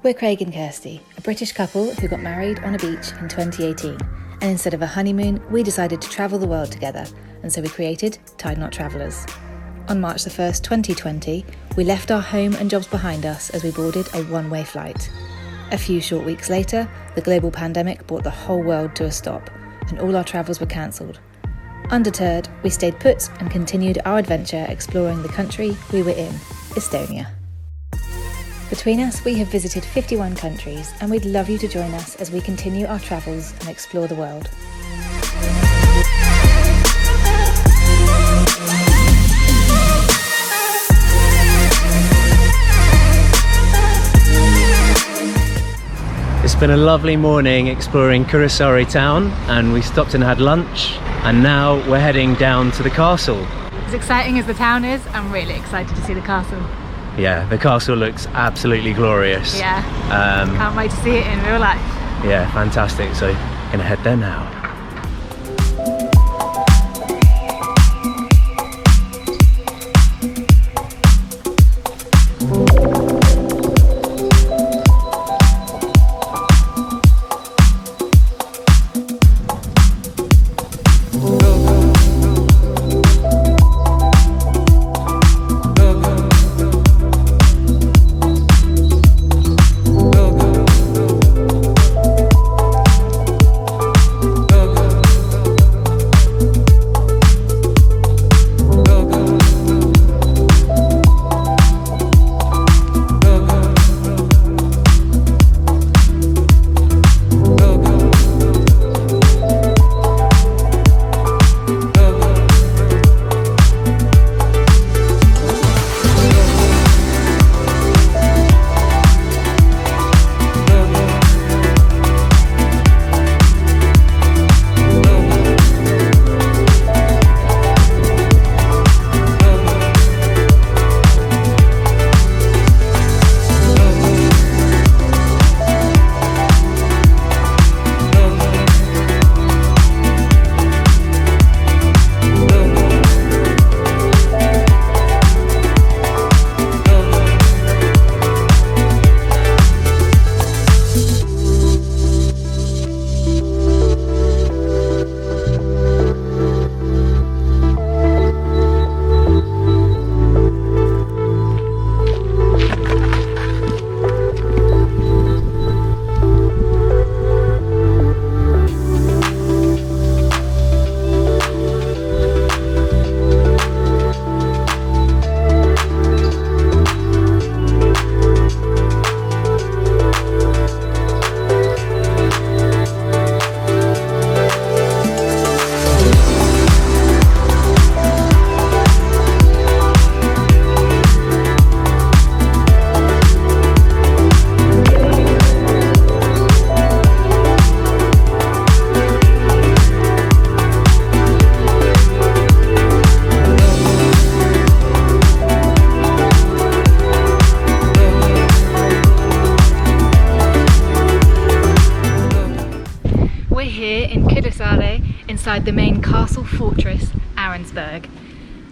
We're Craig and Kirsty, a British couple who got married on a beach in 2018, and instead of a honeymoon, we decided to travel the world together, and so we created tideknottravellers. On March the 1st, 2020, we left our home and jobs behind us as we boarded a one-way flight. A few short weeks later, the global pandemic brought the whole world to a stop, and all our travels were cancelled. Undeterred, we stayed put and continued our adventure exploring the country we were in, Estonia. Between us, we have visited 51 countries, and we'd love you to join us as we continue our travels and explore the world. It's been a lovely morning exploring Kuressaare town, and we stopped and had lunch, and now we're heading down to the castle. As exciting as the town is, I'm really excited to see the castle. Yeah, the castle looks absolutely glorious. Yeah, can't wait to see it in real life. Yeah, fantastic. So, gonna head there now. Inside the main castle fortress, Arensburg.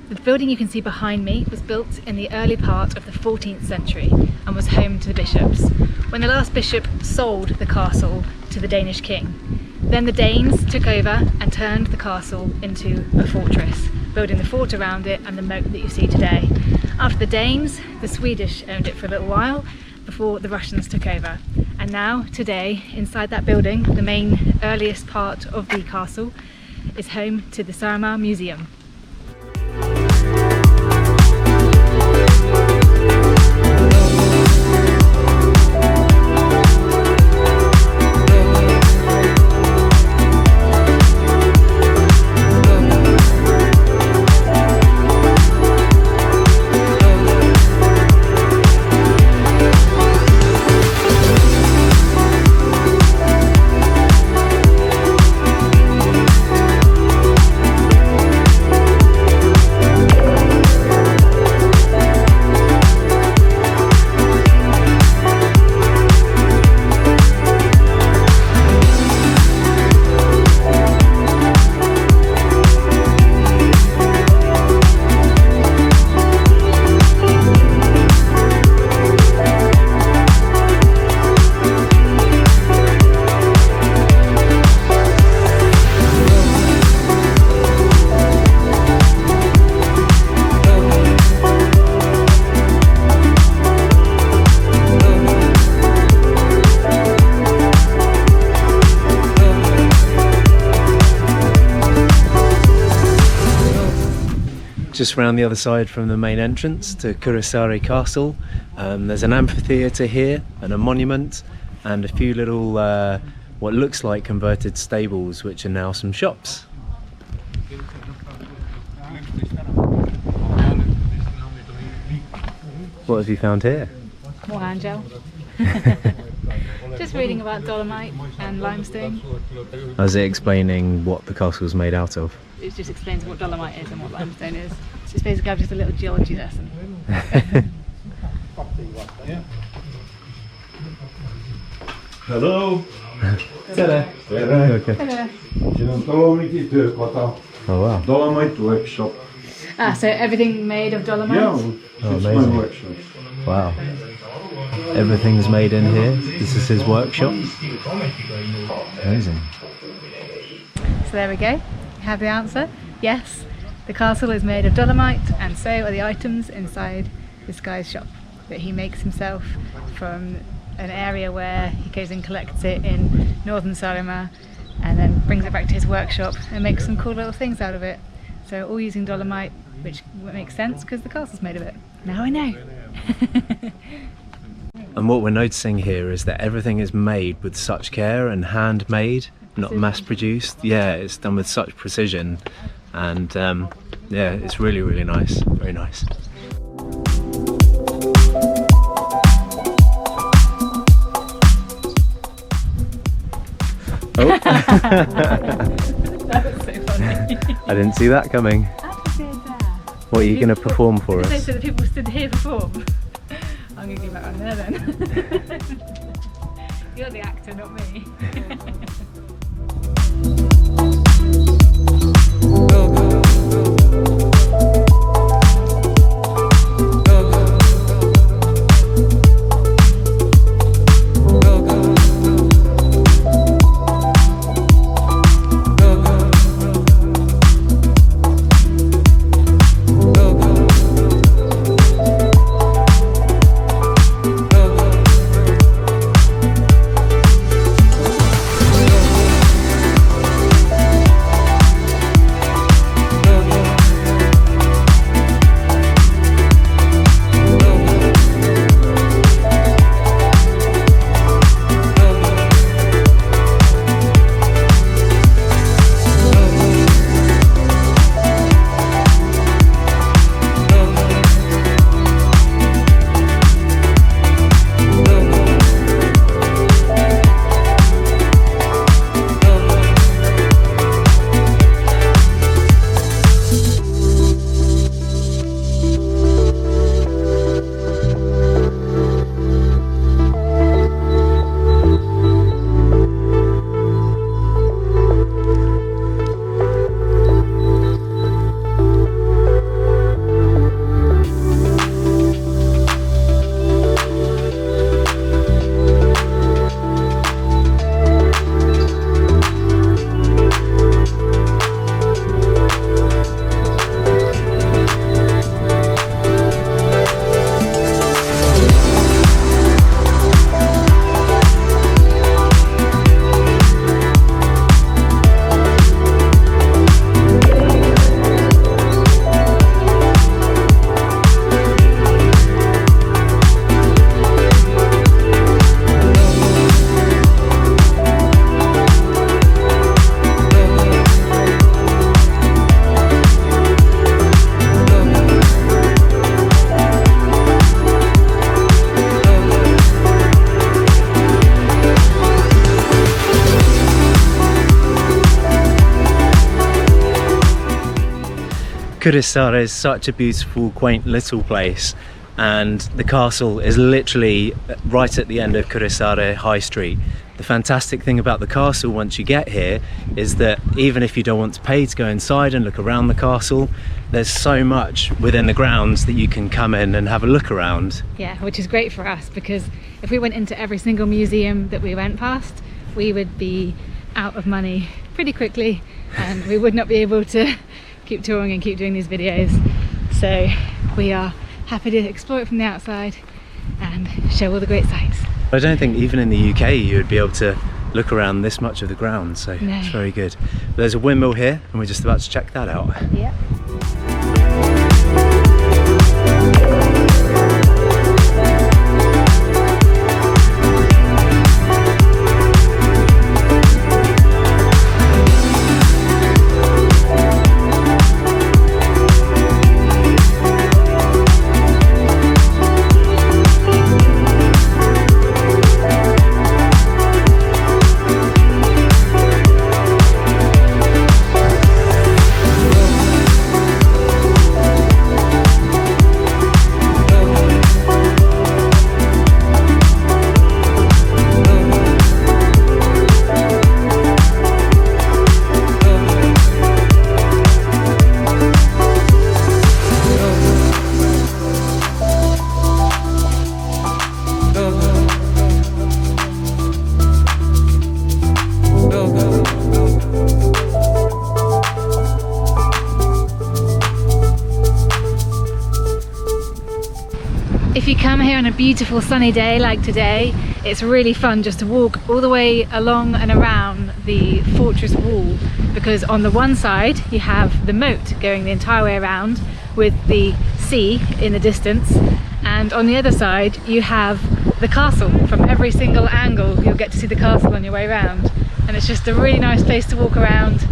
The building you can see behind me was built in the early part of the 14th century and was home to the bishops. When the last bishop sold the castle to the Danish king, then the Danes took over and turned the castle into a fortress, building the fort around it and the moat that you see today. After the Danes, the Swedish owned it for a little while before the Russians took over. And now, today, inside that building, the main earliest part of the castle is home to the SAAREMAA Museum. just round the other side from the main entrance to Kuressaare Castle. There's an amphitheatre here and a monument and a few little what looks like converted stables, which are now some shops. What have you found here? More hand gel. Just reading about dolomite and limestone. Is it explaining what the castle's made out of? It just explains what dolomite is and what limestone is. So it's basically just a little geology lesson. Hello. Tere. Tere. Oh wow. Dolomite workshop. Ah, so everything made of dolomite? Yeah, it's my amazing. workshop. Wow. Everything's made in here. This is his workshop. Amazing. So there we go. You have the answer. Yes, the castle is made of dolomite, and so are the items inside this guy's shop that he makes himself from an area where he goes and collects it in northern SAAREMAA and then brings it back to his workshop and makes some cool little things out of it. So all using dolomite, which makes sense because the castle's made of it. Now I know. And what we're noticing here is that everything is made with such care and handmade, not mass produced. Yeah, it's done with such precision, and yeah, it's really, really nice. Very nice. Oh. That was so funny. I didn't see that coming. What are you going to perform for us? So the people stood here perform. I'm going to go back on there then. You're the actor, not me. Kuressaare is such a beautiful, quaint little place, and the castle is literally right at the end of Kuressaare High Street. The fantastic thing about the castle once you get here is that even if you don't want to pay to go inside and look around the castle, there's so much within the grounds that you can come in and have a look around. Yeah, which is great for us, because if we went into every single museum that we went past, we would be out of money pretty quickly, and we would not be able to keep touring and keep doing these videos. So we are happy to explore it from the outside and show all the great sights. I don't think even in the UK you would be able to look around this much of the ground, so no. It's very good. There's a windmill here and we're just about to check that out. Yeah. beautiful sunny day like today, it's really fun just to walk all the way along and around the fortress wall, because on the one side you have the moat going the entire way around with the sea in the distance, and on the other side you have the castle. From every single angle you'll get to see the castle on your way around, and it's just a really nice place to walk around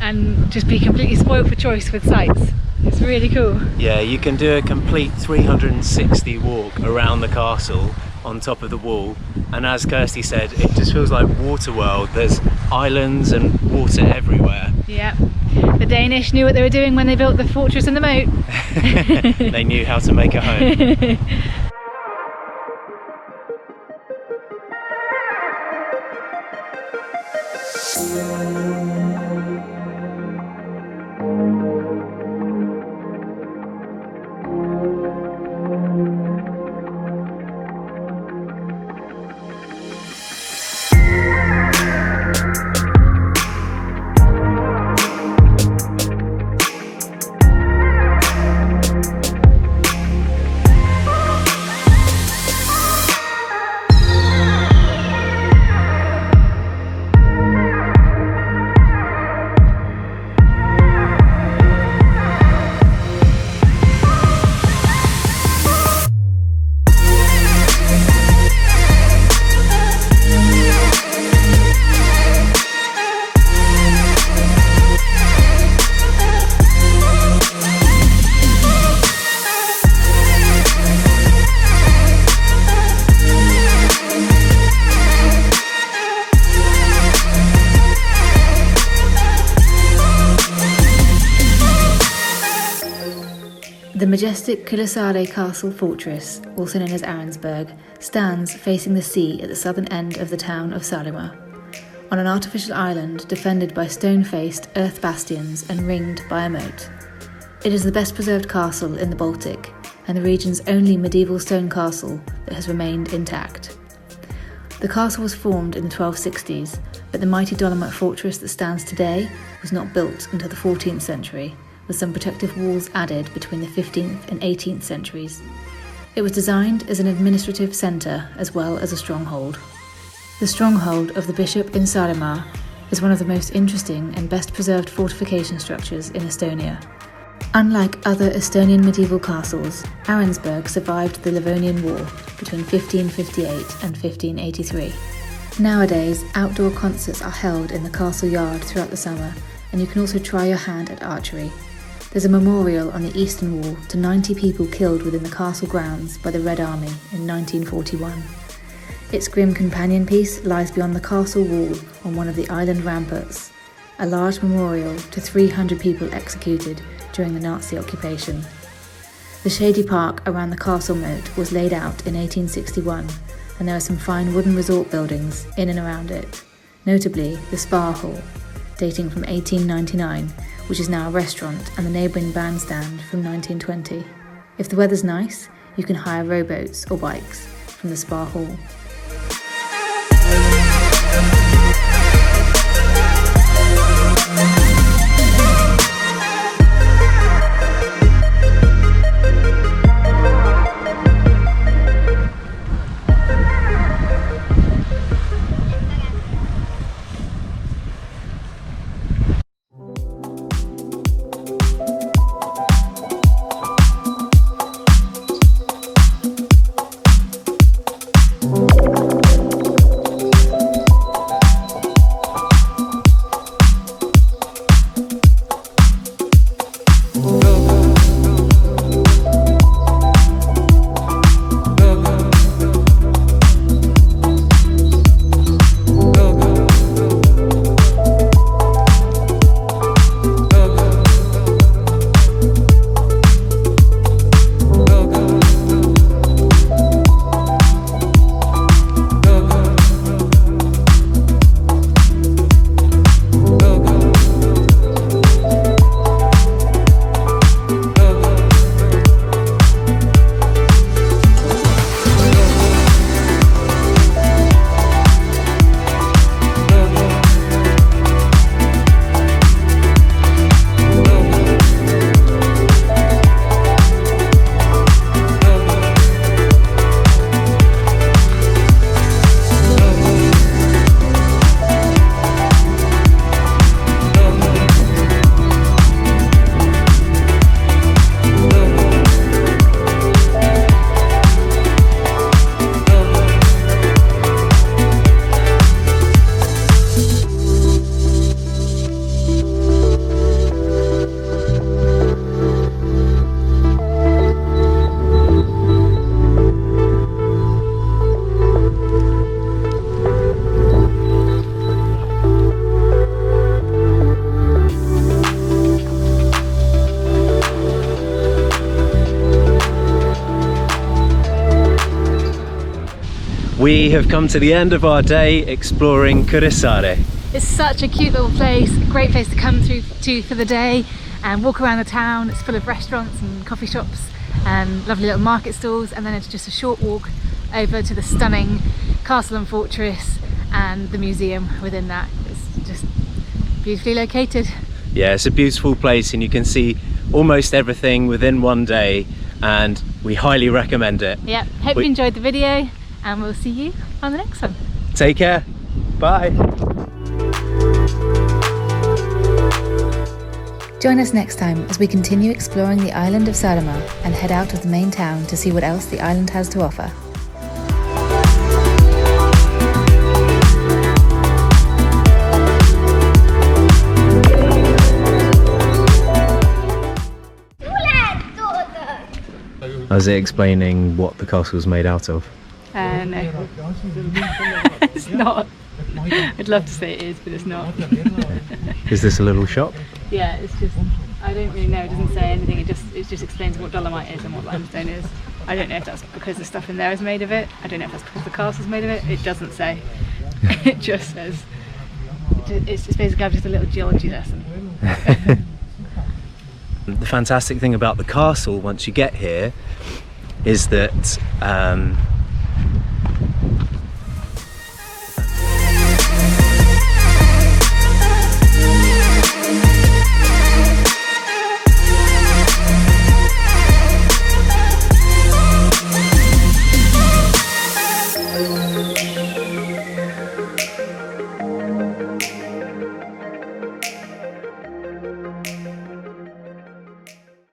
and just be completely spoilt for choice with sights. It's really cool. Yeah, you can do a complete 360 walk around the castle on top of the wall, and as Kirsty said, it just feels like Waterworld. There's islands and water everywhere. Yeah, the Danish knew what they were doing when they built the fortress and the moat. They knew how to make a home. The majestic Kuressaare Castle Fortress, also known as Arensburg, stands facing the sea at the southern end of the town of Saaremaa, on an artificial island defended by stone-faced earth bastions and ringed by a moat. It is the best preserved castle in the Baltic, and the region's only medieval stone castle that has remained intact. The castle was formed in the 1260s, but the mighty Dolomite fortress that stands today was not built until the 14th century, with some protective walls added between the 15th and 18th centuries. It was designed as an administrative centre as well as a stronghold. The stronghold of the bishop in Saaremaa is one of the most interesting and best preserved fortification structures in Estonia. Unlike other Estonian medieval castles, Arensburg survived the Livonian War between 1558 and 1583. Nowadays, outdoor concerts are held in the castle yard throughout the summer, and you can also try your hand at archery. There's a memorial on the eastern wall to 90 people killed within the castle grounds by the Red Army in 1941. Its grim companion piece lies beyond the castle wall on one of the island ramparts, a large memorial to 300 people executed during the Nazi occupation. The shady park around the castle moat was laid out in 1861, and there are some fine wooden resort buildings in and around it, notably the Spa Hall, dating from 1899, which is now a restaurant, and the neighbouring bandstand from 1920. If the weather's nice, you can hire rowboats or bikes from the Spa Hall. We have come to the end of our day exploring Kuressaare. It's such a cute little place, a great place to come to for the day and walk around the town. It's full of restaurants and coffee shops and lovely little market stalls, and then it's just a short walk over to the stunning castle and fortress and the museum within that. It's just beautifully located. Yeah, it's a beautiful place and you can see almost everything within one day, and we highly recommend it. Yeah, hope you enjoyed the video and we'll see you on the next one. Take care. Bye. Join us next time as we continue exploring the island of Saaremaa and head out of the main town to see what else the island has to offer. Was it explaining what the castle's made out of? No, it's not. I'd love to say it is, but it's not. Is this a little shop? Yeah, it's just, I don't really know, it doesn't say anything, it just explains what dolomite is and what limestone is. I don't know if that's because the stuff in there is made of it, I don't know if that's because the castle's made of it, it doesn't say. It just says, it's just basically just a little geology lesson. The fantastic thing about the castle once you get here is that